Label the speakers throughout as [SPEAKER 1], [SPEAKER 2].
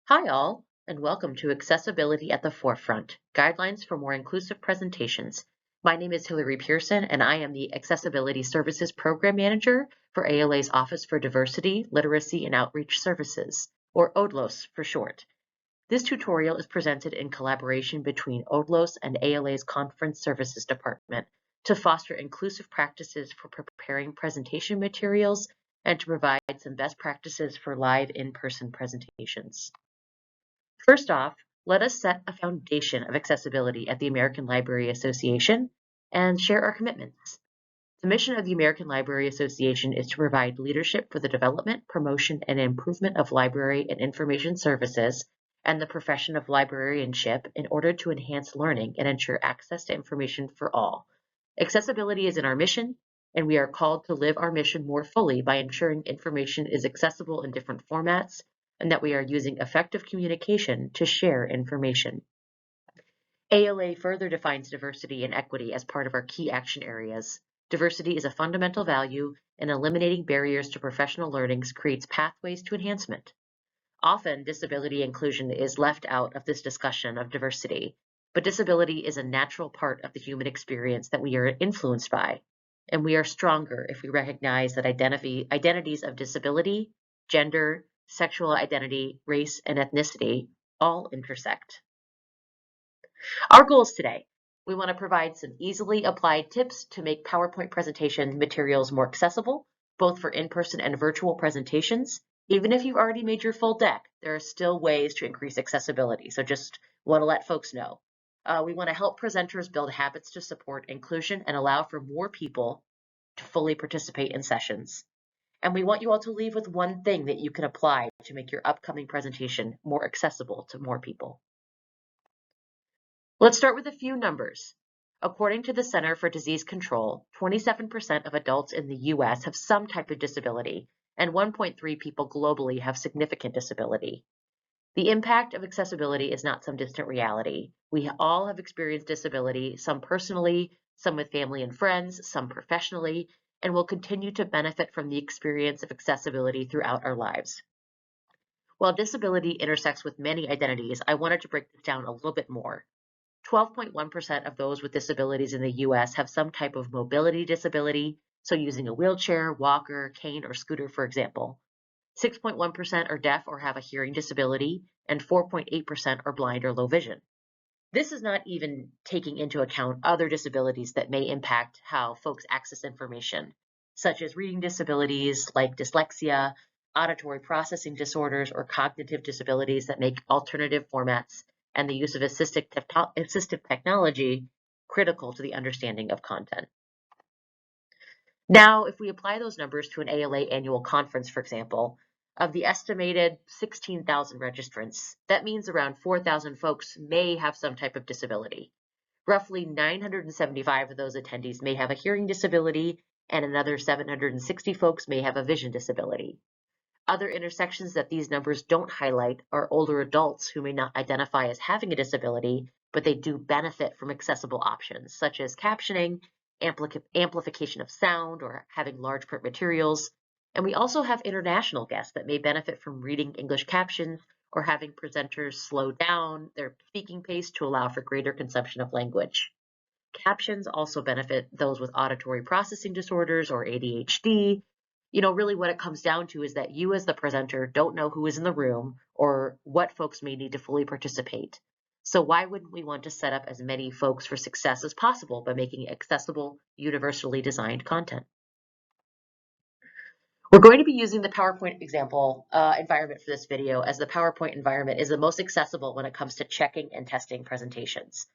[SPEAKER 1] Hi all, and welcome to Accessibility at the Forefront, Guidelines for More Inclusive Presentations. My name is Hilary Pearson, and I am the Accessibility Services Program Manager for ALA's Office for Diversity, Literacy, and Outreach Services, or ODLOS for short. This tutorial is presented in collaboration between ODLOS and ALA's Conference Services Department to foster inclusive practices for preparing presentation materials and to provide some best practices for live in-person presentations. First off, let us set a foundation of accessibility at the American Library Association and share our commitments. The mission of the American Library Association is to provide leadership for the development, promotion, and improvement of library and information services and the profession of librarianship in order to enhance learning and ensure access to information for all. Accessibility is in our mission, and we are called to live our mission more fully by ensuring information is accessible in different formats and that we are using effective communication to share information. ALA further defines diversity and equity as part of our key action areas. Diversity is a fundamental value, and eliminating barriers to professional learning creates pathways to enhancement. Often, disability inclusion is left out of this discussion of diversity, but disability is a natural part of the human experience that we are influenced by, and we are stronger if we recognize that identities of disability, gender, sexual identity, race, and ethnicity all intersect. Our goals today: we want to provide some easily applied tips to make PowerPoint presentation materials more accessible, both for in-person and virtual presentations. Even if you've already made your full deck, there are still ways to increase accessibility, so just want to let folks know. We want to help presenters build habits to support inclusion and allow for more people to fully participate in sessions. And we want you all to leave with one thing that you can apply to make your upcoming presentation more accessible to more people. Let's start with a few numbers. According to the Center for Disease Control, 27% of adults in the US have some type of disability, and 1.3 people globally have significant disability. The impact of accessibility is not some distant reality. We all have experienced disability, some personally, some with family and friends, some professionally, and will continue to benefit from the experience of accessibility throughout our lives. While disability intersects with many identities, I wanted to break this down a little bit more. 12.1% of those with disabilities in the US have some type of mobility disability, so using a wheelchair, walker, cane, or scooter, for example. 6.1% are deaf or have a hearing disability, and 4.8% are blind or low vision. This is not even taking into account other disabilities that may impact how folks access information, such as reading disabilities like dyslexia, auditory processing disorders, or cognitive disabilities that make alternative formats and the use of assistive technology critical to the understanding of content. Now, if we apply those numbers to an ALA annual conference, for example, of the estimated 16,000 registrants, that means around 4,000 folks may have some type of disability. Roughly 975 of those attendees may have a hearing disability, and another 760 folks may have a vision disability. Other intersections that these numbers don't highlight are older adults who may not identify as having a disability, but they do benefit from accessible options, such as captioning, amplification of sound, or having large print materials. And we also have international guests that may benefit from reading English captions or having presenters slow down their speaking pace to allow for greater consumption of language. Captions also benefit those with auditory processing disorders or ADHD. Really what it comes down to is that you as the presenter don't know who is in the room or what folks may need to fully participate. So why wouldn't we want to set up as many folks for success as possible by making accessible, universally designed content? We're going to be using the PowerPoint example environment for this video, as the PowerPoint environment is the most accessible when it comes to checking and testing presentations.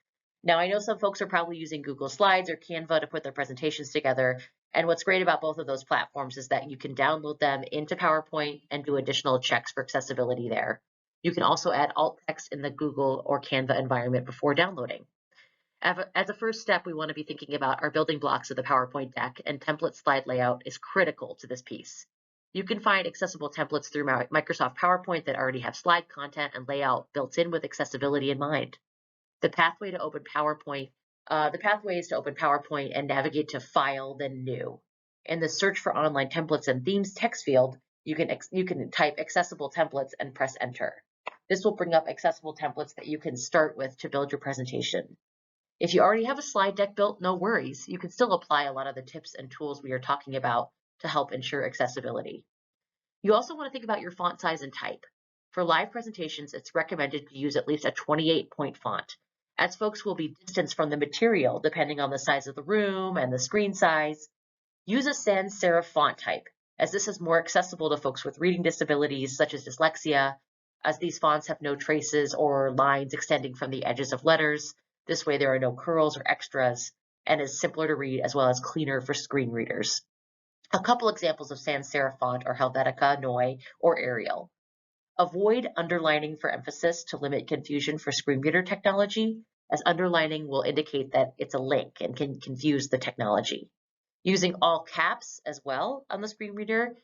[SPEAKER 1] Now, I know some folks are probably using Google Slides or Canva to put their presentations together, and what's great about both of those platforms is that you can download them into PowerPoint and do additional checks for accessibility there. You can also add alt text in the Google or Canva environment before downloading. As a first step, we want to be thinking about our building blocks of the PowerPoint deck, and template slide layout is critical to this piece. You can find accessible templates through Microsoft PowerPoint that already have slide content and layout built in with accessibility in mind. The pathway is to open PowerPoint and navigate to File, then New. In the Search for Online Templates and Themes text field, you can type accessible templates and press Enter. This will bring up accessible templates that you can start with to build your presentation. If you already have a slide deck built, no worries. You can still apply a lot of the tips and tools we are talking about to help ensure accessibility. You also want to think about your font size and type. For live presentations, it's recommended to use at least a 28-point font, as folks will be distanced from the material depending on the size of the room and the screen size. Use a sans serif font type, as this is more accessible to folks with reading disabilities such as dyslexia, as these fonts have no traces or lines extending from the edges of letters. This way there are no curls or extras, and is simpler to read as well as cleaner for screen readers. A couple examples of sans serif font are Helvetica, Noi, or Arial. Avoid underlining for emphasis to limit confusion for screen reader technology, as underlining will indicate that it's a link and can confuse the technology. Using all caps as well on the screen reader,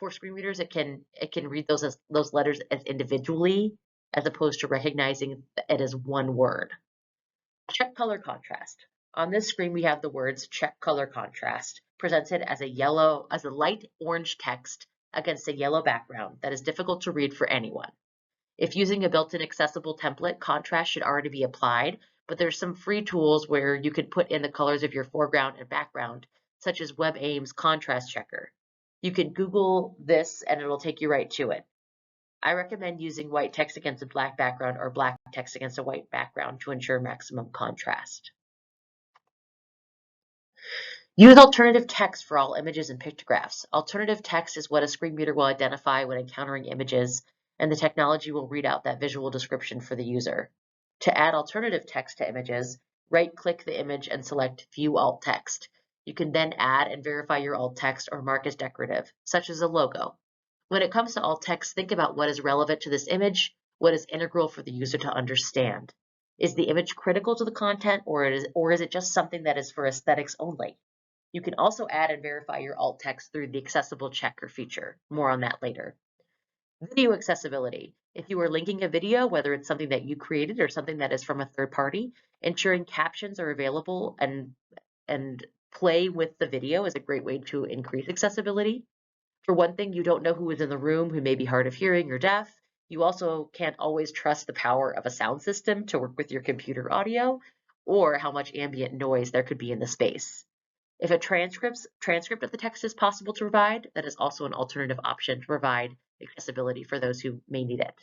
[SPEAKER 1] for screen readers, it can read those letters as individually, as opposed to recognizing it as one word. Check color contrast. On this screen, we have the words check color contrast presented as a light orange text against a yellow background that is difficult to read for anyone. If using a built-in accessible template, contrast should already be applied, but there's some free tools where you can put in the colors of your foreground and background, such as WebAIM's contrast checker. You can Google this and it'll take you right to it. I recommend using white text against a black background or black text against a white background to ensure maximum contrast. Use alternative text for all images and pictographs. Alternative text is what a screen reader will identify when encountering images, and the technology will read out that visual description for the user. To add alternative text to images, right-click the image and select View Alt Text. You can then add and verify your alt text or mark as decorative, such as a logo. When it comes to alt text, think about what is relevant to this image, what is integral for the user to understand. Is the image critical to the content, or is it just something that is for aesthetics only? You can also add and verify your alt text through the accessible checker feature. More on that later. Video accessibility. If you are linking a video, whether it's something that you created or something that is from a third party, ensuring captions are available and play with the video is a great way to increase accessibility. For one thing, you don't know who is in the room who may be hard of hearing or deaf. You also can't always trust the power of a sound system to work with your computer audio, or how much ambient noise there could be in the space. If a transcript of the text is possible to provide, that is also an alternative option to provide accessibility for those who may need it.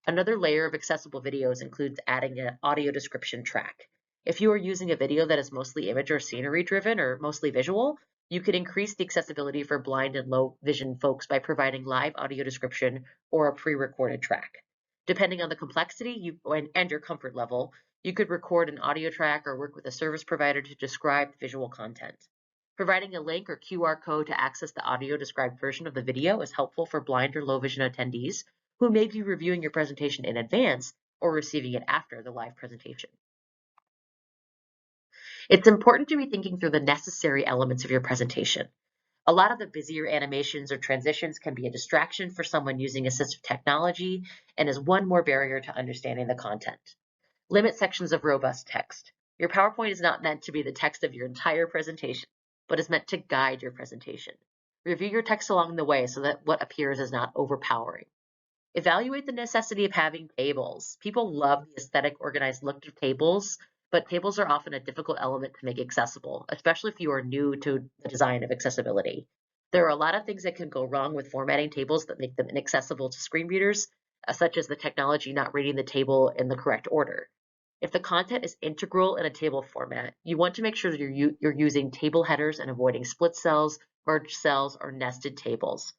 [SPEAKER 1] Another layer of accessible videos includes adding an audio description track. If you are using a video that is mostly image or scenery driven or mostly visual, you could increase the accessibility for blind and low vision folks by providing live audio description or a pre-recorded track. Depending on the complexity and your comfort level, you could record an audio track or work with a service provider to describe the visual content. Providing a link or QR code to access the audio described version of the video is helpful for blind or low vision attendees who may be reviewing your presentation in advance or receiving it after the live presentation. It's important to be thinking through the necessary elements of your presentation. A lot of the busier animations or transitions can be a distraction for someone using assistive technology and is one more barrier to understanding the content. Limit sections of robust text. Your PowerPoint is not meant to be the text of your entire presentation, but is meant to guide your presentation. Review your text along the way so that what appears is not overpowering. Evaluate the necessity of having tables. People love the aesthetic, organized look of tables, but tables are often a difficult element to make accessible, especially if you are new to the design of accessibility. There are a lot of things that can go wrong with formatting tables that make them inaccessible to screen readers, such as the technology not reading the table in the correct order. If the content is integral in a table format, you want to make sure that you're using table headers and avoiding split cells, merged cells, or nested tables.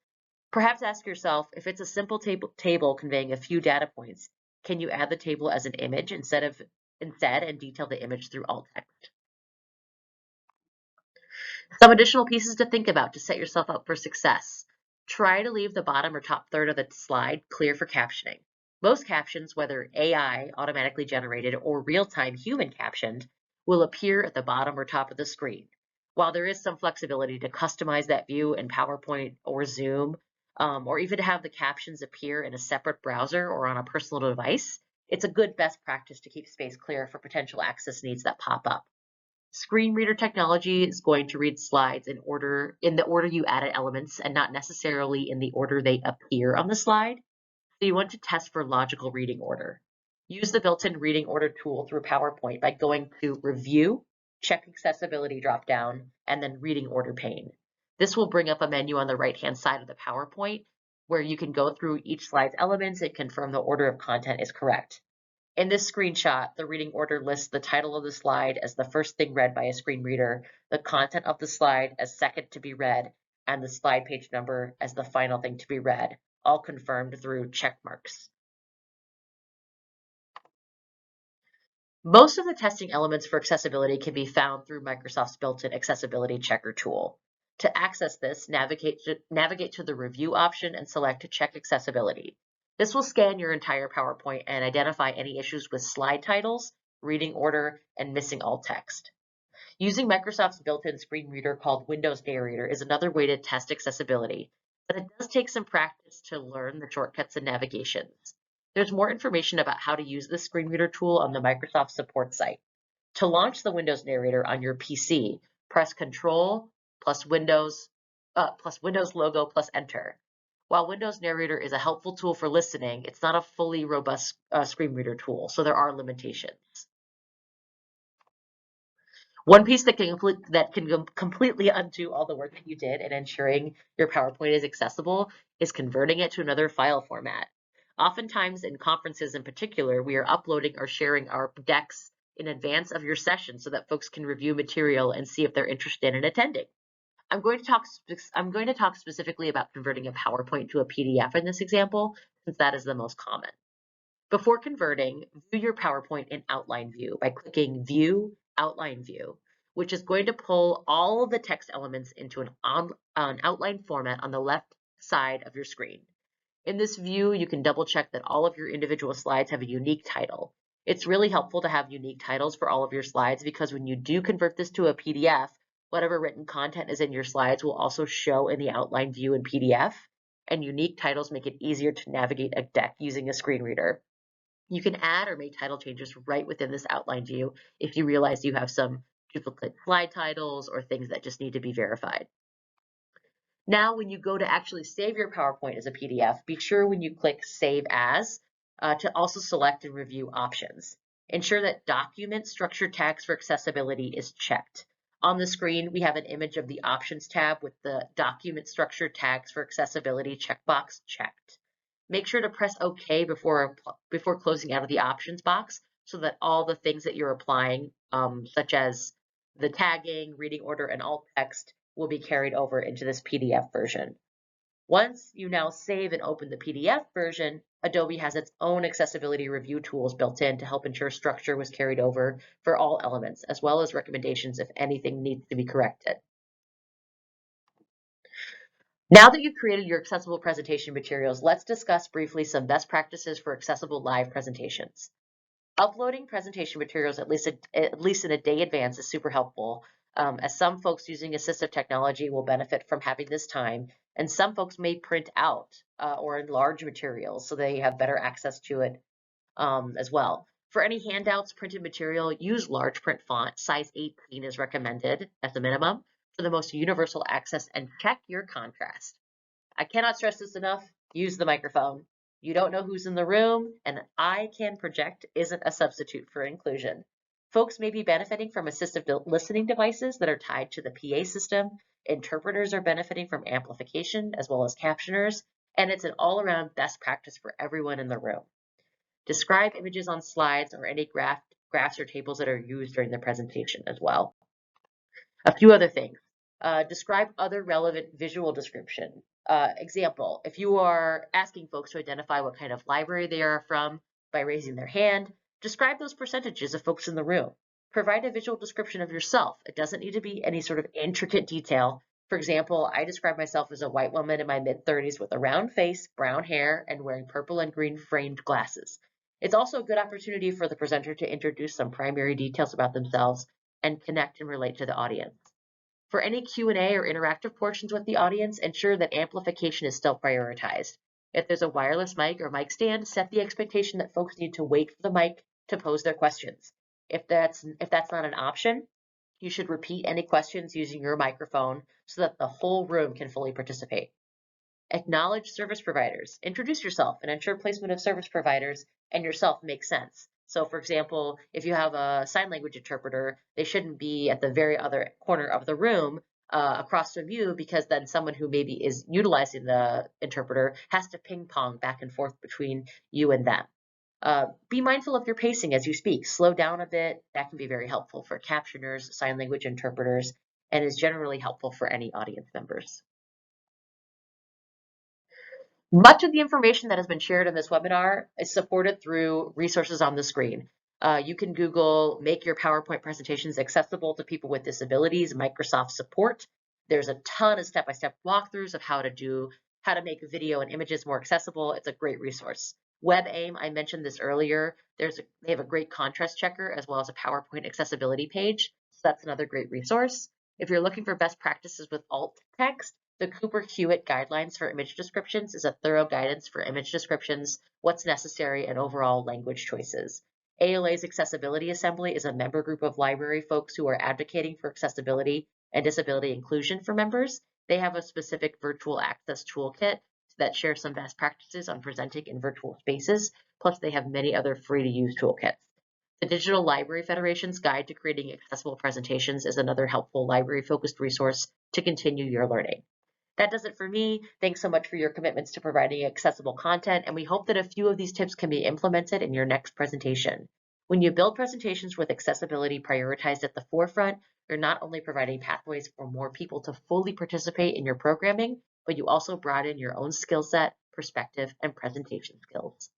[SPEAKER 1] Perhaps ask yourself, if it's a simple table conveying a few data points, can you add the table as an image instead and detail the image through alt text? Some additional pieces to think about to set yourself up for success. Try to leave the bottom or top third of the slide clear for captioning. Most captions, whether AI, automatically generated, or real-time human captioned, will appear at the bottom or top of the screen. While there is some flexibility to customize that view in PowerPoint or Zoom, or even to have the captions appear in a separate browser or on a personal device, it's a good best practice to keep space clear for potential access needs that pop up. Screen reader technology is going to read slides in the order you added elements and not necessarily in the order they appear on the slide. So you want to test for logical reading order. Use the built-in reading order tool through PowerPoint by going to Review, check Accessibility dropdown, and then Reading Order pane. This will bring up a menu on the right-hand side of the PowerPoint where you can go through each slide's elements and confirm the order of content is correct. In this screenshot, the reading order lists the title of the slide as the first thing read by a screen reader, the content of the slide as second to be read, and the slide page number as the final thing to be read, all confirmed through check marks. Most of the testing elements for accessibility can be found through Microsoft's built-in accessibility checker tool. To access this, navigate to the review option and select check accessibility. This will scan your entire PowerPoint and identify any issues with slide titles, reading order, and missing alt text. Using Microsoft's built-in screen reader called Windows Narrator is another way to test accessibility, but it does take some practice to learn the shortcuts and navigations. There's more information about how to use this screen reader tool on the Microsoft support site. To launch the Windows Narrator on your PC, press Control plus Windows logo plus Enter. While Windows Narrator is a helpful tool for listening, it's not a fully robust screen reader tool, so there are limitations. One piece that can completely undo all the work that you did in ensuring your PowerPoint is accessible is converting it to another file format. Oftentimes in conferences in particular, we are uploading or sharing our decks in advance of your session so that folks can review material and see if they're interested in attending. I'm going to talk specifically about converting a PowerPoint to a PDF in this example, since that is the most common. Before converting, view your PowerPoint in Outline View by clicking View, Outline View, which is going to pull all of the text elements into an outline format on the left side of your screen. In this view, you can double check that all of your individual slides have a unique title. It's really helpful to have unique titles for all of your slides because when you do convert this to a PDF, whatever written content is in your slides will also show in the outline view in PDF, and unique titles make it easier to navigate a deck using a screen reader. You can add or make title changes right within this outline view if you realize you have some duplicate slide titles or things that just need to be verified. Now, when you go to actually save your PowerPoint as a PDF, be sure when you click Save As to also select and review options. Ensure that Document Structure Tags for Accessibility is checked. On the screen, we have an image of the Options tab with the Document Structure Tags for Accessibility checkbox checked. Make sure to press OK before closing out of the options box so that all the things that you're applying, such as the tagging, reading order, and alt text, will be carried over into this PDF version. Once you now save and open the PDF version, Adobe has its own accessibility review tools built in to help ensure structure was carried over for all elements, as well as recommendations if anything needs to be corrected. Now that you've created your accessible presentation materials, let's discuss briefly some best practices for accessible live presentations. Uploading presentation materials at least in a day advance is super helpful, as some folks using assistive technology will benefit from having this time, and some folks may print out or enlarge materials so they have better access to it as well. For any handouts, printed material, use large print font. Size 18 is recommended as a minimum for the most universal access, and check your contrast. I cannot stress this enough. Use the microphone. You don't know who's in the room, and I can project isn't a substitute for inclusion. Folks may be benefiting from assistive listening devices that are tied to the PA system. Interpreters are benefiting from amplification as well as captioners, and it's an all-around best practice for everyone in the room. Describe images on slides or any graphs or tables that are used during the presentation as well. A few other things. Describe other relevant visual description. Example, if you are asking folks to identify what kind of library they are from by raising their hand, describe those percentages of folks in the room. Provide a visual description of yourself. It doesn't need to be any sort of intricate detail. For example, I describe myself as a white woman in my mid-30s with a round face, brown hair, and wearing purple and green framed glasses. It's also a good opportunity for the presenter to introduce some primary details about themselves and connect and relate to the audience. For any Q&A or interactive portions with the audience, ensure that amplification is still prioritized. If there's a wireless mic or mic stand, set the expectation that folks need to wait for the mic to pose their questions. If that's not an option, you should repeat any questions using your microphone so that the whole room can fully participate. Acknowledge service providers. Introduce yourself and ensure placement of service providers and yourself makes sense. So for example, if you have a sign language interpreter, they shouldn't be at the very other corner of the room across from you, because then someone who maybe is utilizing the interpreter has to ping pong back and forth between you and them. Be mindful of your pacing as you speak. Slow down a bit. That can be very helpful for captioners, sign language interpreters, and is generally helpful for any audience members. Much of the information that has been shared in this webinar is supported through resources on the screen. You can Google "Make your PowerPoint presentations accessible to people with disabilities, Microsoft support." There's a ton of step-by-step walkthroughs of how to make video and images more accessible. It's a great resource. WebAIM, I mentioned this earlier. They have a great contrast checker as well as a PowerPoint accessibility page. So that's another great resource. If you're looking for best practices with alt text, the Cooper-Hewitt Guidelines for Image Descriptions is a thorough guidance for image descriptions, what's necessary, and overall language choices. ALA's Accessibility Assembly is a member group of library folks who are advocating for accessibility and disability inclusion for members. They have a specific virtual access toolkit that shares some best practices on presenting in virtual spaces, plus they have many other free-to-use toolkits. The Digital Library Federation's Guide to Creating Accessible Presentations is another helpful library-focused resource to continue your learning. That does it for me. Thanks so much for your commitments to providing accessible content, and we hope that a few of these tips can be implemented in your next presentation. When you build presentations with accessibility prioritized at the forefront, you're not only providing pathways for more people to fully participate in your programming, but you also broaden your own skill set, perspective, and presentation skills.